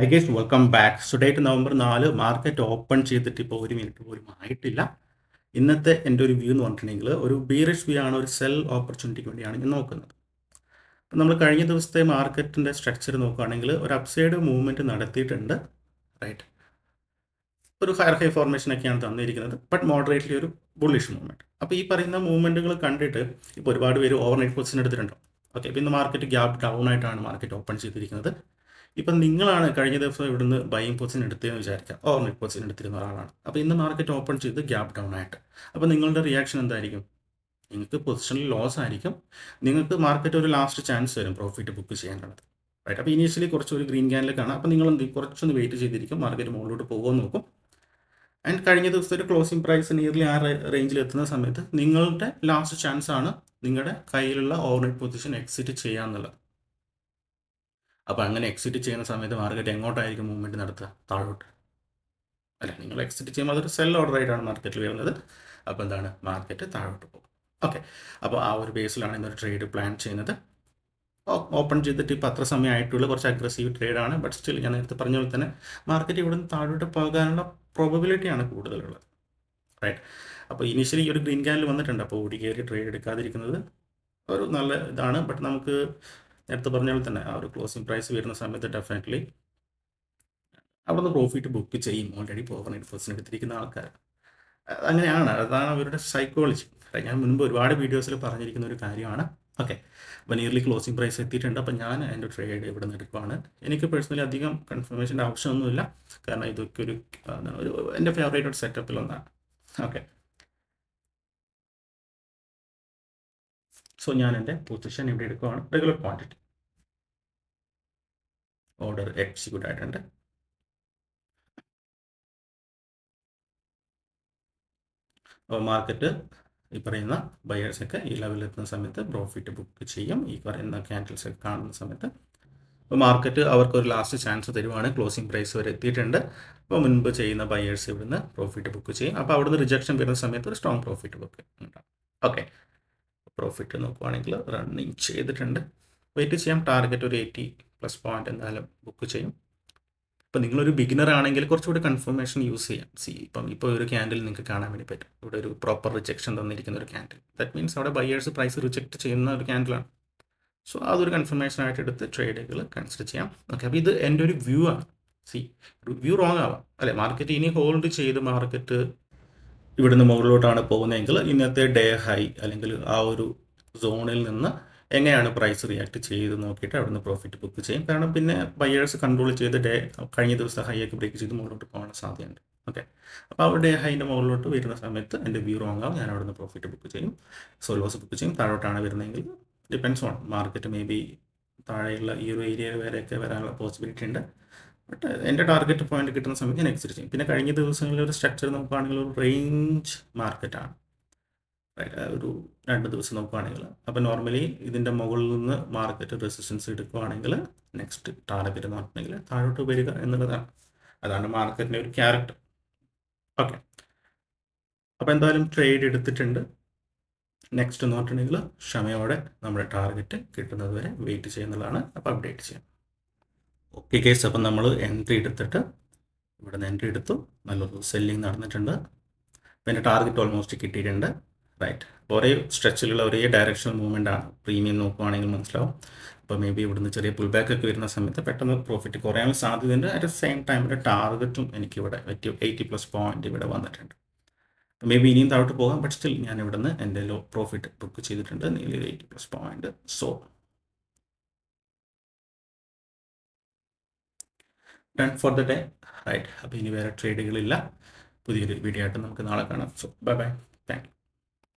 High guys welcome back. So date November 4 market open ചെയ്തിട്ട് ഇപ്പോൾ 1 minute പോലും ആയിട്ടില്ല. ഇന്നത്തെ എൻ്റെ ഒരു വ്യൂ എന്ന് പറഞ്ഞിട്ടുണ്ടെങ്കിൽ ഒരു ബീറിഷ് വ്യൂ ആണ്, ഒരു സെൽ ഓപ്പർച്യൂണിറ്റിക്ക് വേണ്ടിയാണ് ഞാൻ നോക്കുന്നത്. അപ്പം നമ്മൾ കഴിഞ്ഞ ദിവസത്തെ മാർക്കറ്റിൻ്റെ സ്ട്രക്ചർ നോക്കുകയാണെങ്കിൽ ഒരു അപ്സൈഡ് മൂവ്മെൻറ്റ് നടത്തിയിട്ടുണ്ട്, റൈറ്റ്. ഒരു ഹയർ ഹൈ ഫോർമേഷനൊക്കെയാണ് തന്നിരിക്കുന്നത്, ബട്ട് മോഡറേറ്റ്ലി ഒരു ബുള്ളിഷ് മൂവ്മെൻറ്റ്. അപ്പോൾ ഈ പറയുന്ന മൂവ്മെൻറ്റുകൾ കണ്ടിട്ട് ഇപ്പോൾ ഒരുപാട് പേര് ഓവർനൈറ്റ് പൊസിഷൻ എടുത്തിട്ടുണ്ടോ? ഓക്കെ, ഇപ്പോൾ ഇന്ന് മാർക്കറ്റ് ഗ്യാപ്പ് ഡൗൺ ആയിട്ടാണ് മാർക്കറ്റ് ഓപ്പൺ ചെയ്തിരിക്കുന്നത്. ഇപ്പം നിങ്ങളാണ് കഴിഞ്ഞ ദിവസം ഇവിടുന്ന് ബൈയിങ് പൊസിഷൻ എടുത്തതെന്ന് വിചാരിക്കാം, ഓവർനൈറ്റ് പൊസിഷൻ എടുത്തിരുന്ന ഒരാളാണ്. അപ്പോൾ ഇന്ന് മാർക്കറ്റ് ഓപ്പൺ ചെയ്ത് ഗ്യാപ്പ് ഡൗൺ ആയിട്ട്, അപ്പോൾ നിങ്ങളുടെ റിയാക്ഷൻ എന്തായിരിക്കും? നിങ്ങൾക്ക് പൊസിഷനിൽ ലോസ് ആയിരിക്കും. നിങ്ങൾക്ക് മാർക്കറ്റ് ഒരു ലാസ്റ്റ് ചാൻസ് വരും പ്രോഫിറ്റ് ബുക്ക് ചെയ്യാനുള്ളത്, റൈറ്റ്. അപ്പോൾ ഇനീഷ്യലി കുറച്ചൊരു ഗ്രീൻ ക്യാനിൽ കാണാം. അപ്പോൾ നിങ്ങൾ എന്ത് കുറച്ചൊന്ന് വെയിറ്റ് ചെയ്തിരിക്കും, മാർക്കറ്റ് മുകളിലോട്ട് പോകുമെന്ന് നോക്കും. ആൻഡ് കഴിഞ്ഞ ദിവസത്തെ ഒരു ക്ലോസിംഗ് പ്രൈസ് നിയർലി ആ റേഞ്ചിൽ എത്തുന്ന സമയത്ത് നിങ്ങളുടെ ലാസ്റ്റ് ചാൻസ് ആണ് നിങ്ങളുടെ കയ്യിലുള്ള ഓവർനൈറ്റ് പൊസിഷൻ എക്സിറ്റ് ചെയ്യാന്നുള്ളത്. അപ്പോൾ അങ്ങനെ എക്സിറ്റ് ചെയ്യുന്ന സമയത്ത് മാർക്കറ്റ് എങ്ങോട്ടായിരിക്കും മൂവ്മെൻറ്റ് നടത്തുക? താഴോട്ട് അല്ല. നിങ്ങൾ എക്സിറ്റ് ചെയ്യുമ്പോൾ അതൊരു സെൽ ഓർഡർ ആയിട്ടാണ് മാർക്കറ്റിൽ വരുന്നത്. അപ്പോൾ എന്താണ്, മാർക്കറ്റ് താഴോട്ട് പോകും. ഓക്കെ, അപ്പോൾ ആ ഒരു ബേസിലാണ് ഇന്നൊരു ട്രേഡ് പ്ലാൻ ചെയ്യുന്നത്. ഓപ്പൺ ചെയ്തിട്ട് ഇപ്പോൾ അത്ര സമയമായിട്ടുള്ള കുറച്ച് അഗ്രസീവ് ട്രേഡാണ്. ബട്ട് സ്റ്റിൽ ഞാൻ നേരത്തെ പറഞ്ഞ പോലെ തന്നെ മാർക്കറ്റ് ഇവിടെ നിന്ന് താഴോട്ട് പോകാനുള്ള പ്രോബബിലിറ്റിയാണ് കൂടുതലുള്ളത്, റൈറ്റ്. അപ്പോൾ ഇനീഷ്യലി ഈ ഒരു ഗ്രീൻ ക്യാനിൽ വന്നിട്ടുണ്ട്. അപ്പോൾ ഓടി കയറി ട്രേഡ് എടുക്കാതിരിക്കുന്നത് ഒരു നല്ല ഇതാണ്. ബട്ട് നമുക്ക് നേരത്തെ പറഞ്ഞ പോലെ തന്നെ ആ ഒരു ക്ലോസിംഗ് പ്രൈസ് വരുന്ന സമയത്ത് ഡെഫിനറ്റ്ലി അവിടെ നിന്ന് പ്രോഫിറ്റ് ബുക്ക് ചെയ്യും. ഓൾറെഡി ഓവർനൈറ്റ് പൊസിഷൻ എടുത്തിരിക്കുന്ന ആൾക്കാർ അങ്ങനെയാണ്, അതാണ് അവരുടെ സൈക്കോളജി. ഞാൻ മുൻപ് ഒരുപാട് വീഡിയോസിൽ പറഞ്ഞിരിക്കുന്ന ഒരു കാര്യമാണ്. ഓക്കെ, അപ്പോൾ നിയർലി ക്ലോസിംഗ് പ്രൈസ് എത്തിയിട്ടുണ്ട്. അപ്പോൾ ഞാൻ എൻ്റെ ട്രേഡ് ഇവിടെ നിന്ന് എടുക്കുകയാണ്. എനിക്ക് പേഴ്സണലി അധികം കൺഫർമേഷൻ്റെ ആവശ്യമൊന്നുമില്ല, കാരണം ഇതൊക്കെ ഒരു എൻ്റെ ഫേവറേറ്റ് ഒരു സെറ്റപ്പിൽ ഒന്നാണ്. ഓക്കെ, സോ ഞാൻ എൻ്റെ പൊസിഷൻ ഇവിടെ എടുക്കുകയാണ്. റെഗുലർ ക്വാണ്ടിറ്റി ഓർഡർ എക്സിക്യൂട്ട് ആയിട്ടുണ്ട്. അപ്പോൾ മാർക്കറ്റ് ഈ പറയുന്ന ബയേഴ്സൊക്കെ ഈ ലെവലിൽ എത്തുന്ന സമയത്ത് പ്രോഫിറ്റ് ബുക്ക് ചെയ്യും. ഈ പറയുന്ന ക്യാൻഡിൽസ് ഒക്കെ കാണുന്ന സമയത്ത് അപ്പോൾ മാർക്കറ്റ് അവർക്കൊരു ലാസ്റ്റ് ചാൻസ് തരുവാണ്. ക്ലോസിംഗ് പ്രൈസ് വരെ എത്തിയിട്ടുണ്ട്. അപ്പോൾ മുൻപ് ചെയ്യുന്ന ബയേഴ്സ് ഇവിടുന്ന് പ്രോഫിറ്റ് ബുക്ക് ചെയ്യും. അപ്പോൾ അവിടുന്ന് റിജക്ഷൻ വരുന്ന സമയത്ത് ഒരു സ്ട്രോങ് പ്രോഫിറ്റ് ബുക്ക് ഉണ്ടാകും. ഓക്കെ, പ്രോഫിറ്റ് നോക്കുവാണെങ്കിൽ റണ്ണിങ് ചെയ്തിട്ടുണ്ട്. വെയിറ്റ് ചെയ്യാം. ടാർഗറ്റ് ഒരു 80+ പോയിന്റ് എന്തായാലും ബുക്ക് ചെയ്യും. ഇപ്പോൾ നിങ്ങളൊരു ബിഗിനർ ആണെങ്കിൽ കുറച്ചുകൂടി കൺഫർമേഷൻ യൂസ് ചെയ്യാം. ഇപ്പോൾ ഒരു ക്യാൻഡിൽ നിങ്ങൾക്ക് കാണാൻ വേണ്ടി പറ്റും. ഇവിടെ ഒരു പ്രോപ്പർ റിജക്ഷൻ തന്നിരിക്കുന്ന ഒരു ക്യാൻഡിൽ. ദാറ്റ് മീൻസ് അവിടെ ബയേഴ്സ് പ്രൈസ് റിജക്റ്റ് ചെയ്യുന്ന ഒരു ക്യാൻഡിലാണ്. സോ അതൊരു കൺഫർമേഷൻ ആയിട്ട് എടുത്ത് ട്രേഡുകൾ കൺസിഡർ ചെയ്യാം. ഓക്കെ, അപ്പോൾ ഇത് എൻ്റെ ഒരു വ്യൂ ആണ്. വ്യൂ റോങ് ആവാം അല്ലേ. മാർക്കറ്റ് ഇനി ഹോൾഡ് ചെയ്ത് മാർക്കറ്റ് ഇവിടുന്ന് മുകളിലോട്ടാണ് പോകുന്നതെങ്കിൽ ഇന്നത്തെ ഡേ ഹൈ അല്ലെങ്കിൽ ആ ഒരു സോണിൽ നിന്ന് എങ്ങനെയാണ് പ്രൈസ് റിയാക്ട് ചെയ്ത് നോക്കിയിട്ട് അവിടുന്ന് പ്രോഫിറ്റ് ബുക്ക് ചെയ്യും. കാരണം പിന്നെ ബയേഴ്സ് കൺട്രോൾ ചെയ്ത് കഴിഞ്ഞ ദിവസം ഹൈ ഒക്കെ ബ്രേക്ക് ചെയ്ത് മുകളിലോട്ട് പോകാൻ സാധ്യതയുണ്ട്. ഓക്കെ, അപ്പോൾ അവിടെ ഡേ ഹൈൻ്റെ മുകളിലോട്ട് വരുന്ന സമയത്ത് എൻ്റെ വ്യൂ റോങ് ആവും. ഞാൻ അവിടുന്ന് പ്രോഫിറ്റ് ബുക്ക് ചെയ്യും, സോ ലോസ് ബുക്ക് ചെയ്യും. താഴോട്ടാണ് വരുന്നതെങ്കിൽ depends on market, may be താഴെയുള്ള ഈ ഒരു ഏരിയ വരെയൊക്കെ വരാനുള്ള പോസിബിലിറ്റി ഉണ്ട്. ബട്ട് എൻ്റെ ടാർഗറ്റ് പോയിന്റ് കിട്ടുന്ന സമയത്ത് ഞാൻ എക്സിറ്റ് ചെയ്യും. പിന്നെ കഴിഞ്ഞ ദിവസങ്ങളിൽ ഒരു സ്ട്രക്ചർ നോക്കുകയാണെങ്കിൽ ഒരു റേഞ്ച് മാർക്കറ്റാണ്, ഒരു 2 ദിവസം നോക്കുകയാണെങ്കിൽ. അപ്പോൾ നോർമലി ഇതിൻ്റെ മുകളിൽ നിന്ന് മാർക്കറ്റ് റെസിസ്റ്റൻസ് എടുക്കുകയാണെങ്കിൽ നെക്സ്റ്റ് ടാർഗറ്റ് എന്ന് പറഞ്ഞിട്ടുണ്ടെങ്കിൽ താഴോട്ട് വരിക എന്നുള്ളതാണ്. അതാണ് മാർക്കറ്റിൻ്റെ ഒരു ക്യാരക്ടർ. ഓക്കെ, അപ്പോൾ എന്തായാലും ട്രേഡ് എടുത്തിട്ടുണ്ട്. നെക്സ്റ്റ് എന്ന് പറഞ്ഞിട്ടുണ്ടെങ്കിൽ ക്ഷമയോടെ നമ്മുടെ ടാർഗറ്റ് കിട്ടുന്നത് വരെ വെയിറ്റ് ചെയ്യുന്നതാണ്. അപ്പോൾ അപ്ഡേറ്റ് ചെയ്യാം. ഓക്കെ കേസ്, അപ്പം നമ്മൾ എൻട്രി എടുത്തിട്ട് ഇവിടെ നിന്ന് എൻട്രി എടുത്തു. നല്ലൊരു സെല്ലിങ് നടന്നിട്ടുണ്ട്. അപ്പോൾ എൻ്റെ ടാർഗറ്റ് ഓൾമോസ്റ്റ് കിട്ടിയിട്ടുണ്ട്, റൈറ്റ്. ഒരേ സ്ട്രെച്ചിലുള്ള ഒരേ ഡയറക്ഷണൽ മൂവ്മെൻ്റ് ആണ്. പ്രീമിയം നോക്കുകയാണെങ്കിൽ മനസ്സിലാവും. അപ്പോൾ മേ ബി ഇവിടുന്ന് ചെറിയ പുൾ ബാക്ക് ഒക്കെ വരുന്ന സമയത്ത് പെട്ടെന്ന് പ്രോഫിറ്റ് കുറയാൻ സാധ്യതയുണ്ട്. അറ്റ് ദ സെയിം ടൈം ഒരു ടാർഗറ്റും എനിക്കിവിടെ 80+ പോയിന്റ് ഇവിടെ വന്നിട്ടുണ്ട്. മേ ബി ഇനിയും താഴോട്ട് പോകാം, ബട്ട് സ്റ്റിൽ ഞാൻ ഇവിടുന്ന് എൻ്റെ ലോ പ്രോഫിറ്റ് ബുക്ക് ചെയ്തിട്ടുണ്ട്, 80+ point. So done for the day, right. അപ്പോൾ ഇനി വേറെ ട്രേഡുകളില്ല. പുതിയൊരു വീഡിയോ ആയിട്ട് നമുക്ക് നാളെ കാണാം. So bye bye, thank you.